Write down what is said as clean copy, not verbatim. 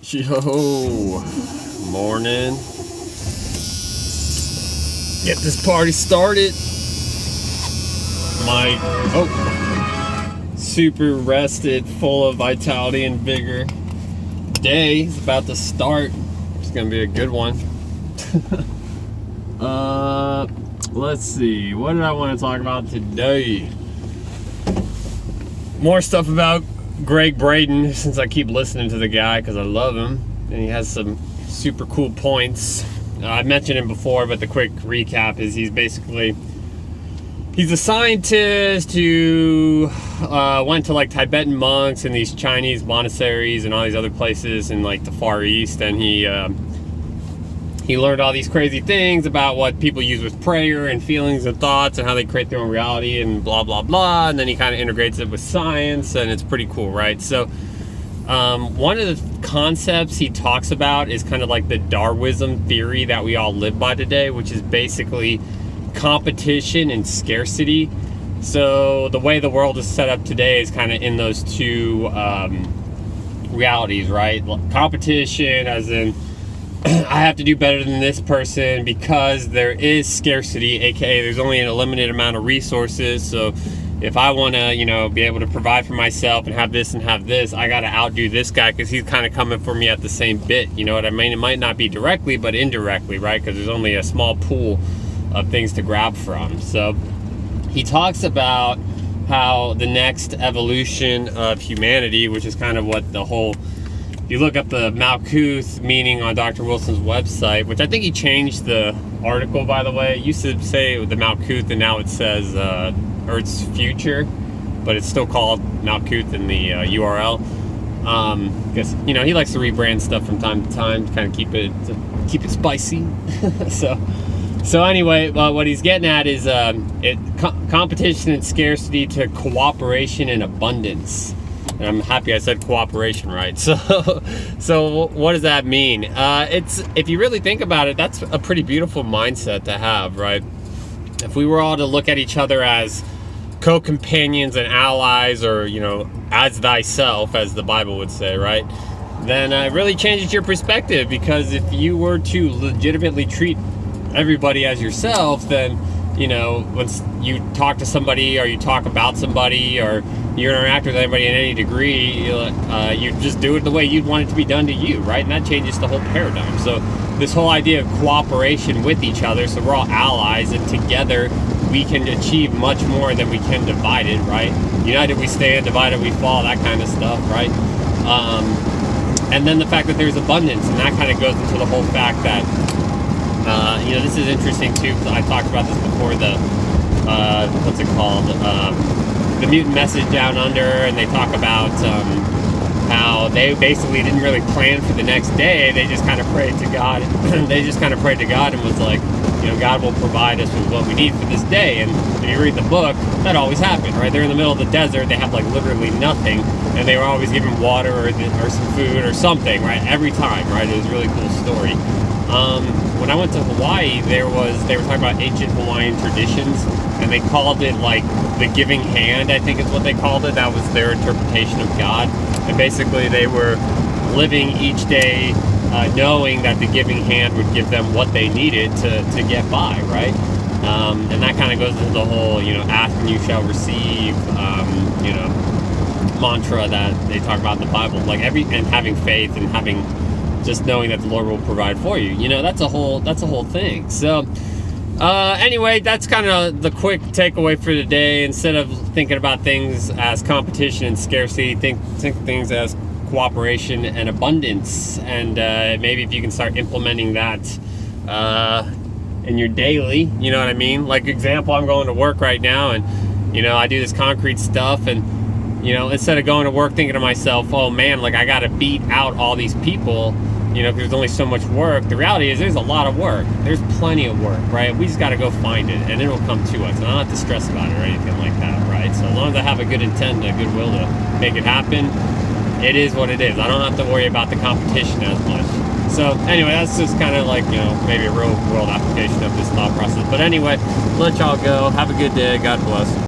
Yo, morning. Get this party started. My super rested, full of vitality and vigor day is about to start. It's gonna be a good one. Let's see. What did I want to talk about today? More stuff about Gregg Braden, since I keep listening to the guy because I love him and he has some super cool points. I mentioned him before, but the quick recap is he's a scientist who went to like Tibetan monks and these Chinese monasteries and all these other places in like the Far East, and he learned all these crazy things about what people use with prayer and feelings and thoughts and how they create their own reality and blah blah blah, and then he kind of integrates it with science, and it's pretty cool, right? So one of the concepts he talks about is kind of like the Darwinism theory that we all live by today, which is basically competition and scarcity. So the way the world is set up today is kind of in those two realities, right? Competition as in I have to do better than this person because there is scarcity, aka there's only a limited amount of resources. So if I want to, be able to provide for myself and have this, I got to outdo this guy because he's kind of coming for me at the same bit. You know what I mean? It might not be directly, but indirectly, right? Because there's only a small pool of things to grab from. So he talks about how the next evolution of humanity, which is kind of what the whole, you look up the Malkuth meaning on Dr. Wilson's website, which I think he changed the article, by the way. It used to say the Malkuth, and now it says Earth's future, but it's still called Malkuth in the URL. Because he likes to rebrand stuff from time to time to kind of keep it spicy. So anyway, what he's getting at is competition and scarcity to cooperation and abundance. And I'm happy I said cooperation, right? So what does that mean? If you really think about it, that's a pretty beautiful mindset to have, right? If we were all to look at each other as co-companions and allies, or as thyself, as the Bible would say, right? Then it really changes your perspective, because if you were to legitimately treat everybody as yourself, then once you talk to somebody or you talk about somebody or you interact with anybody in any degree, you just do it the way you'd want it to be done to you, right? And that changes the whole paradigm. So this whole idea of cooperation with each other, so we're all allies, and together we can achieve much more than we can divided, right? United we stand, divided we fall, that kind of stuff, right? And then the fact that there's abundance, and that kind of goes into the whole fact that this is interesting too, because I talked about this before, what's it called? The Mutant Message Down Under, and they talk about how they basically didn't really plan for the next day. They just kind of prayed to God. They just kind of prayed to God and was like, God will provide us with what we need for this day. And if you read the book, that always happened, right? They're in the middle of the desert. They have like literally nothing, and they were always given water or some food or something, right? Every time, right? It was a really cool story. When I went to Hawaii, they were talking about ancient Hawaiian traditions, and they called it like the giving hand, I think is what they called it. That was their interpretation of God. And basically they were living each day knowing that the giving hand would give them what they needed to get by, right? And that kind of goes into the whole, ask and you shall receive, mantra that they talk about in the Bible, and having faith and having just knowing that the Lord will provide for you. That's a whole thing. So anyway, that's kind of the quick takeaway for today. Instead of thinking about things as competition and scarcity, think things as cooperation and abundance. And maybe if you can start implementing that in your daily, you know what I mean? Like example, I'm going to work right now, and I do this concrete stuff, and instead of going to work thinking to myself, oh man, like I got to beat out all these people, because there's only so much work. The reality is there's a lot of work. There's plenty of work, right? We just got to go find it, and it'll come to us. And I don't have to stress about it or anything like that, right? So as long as I have a good intent and a good will to make it happen, it is what it is. I don't have to worry about the competition as much. So anyway, that's just kind of like, maybe a real world application of this thought process. But anyway, let y'all go. Have a good day. God bless.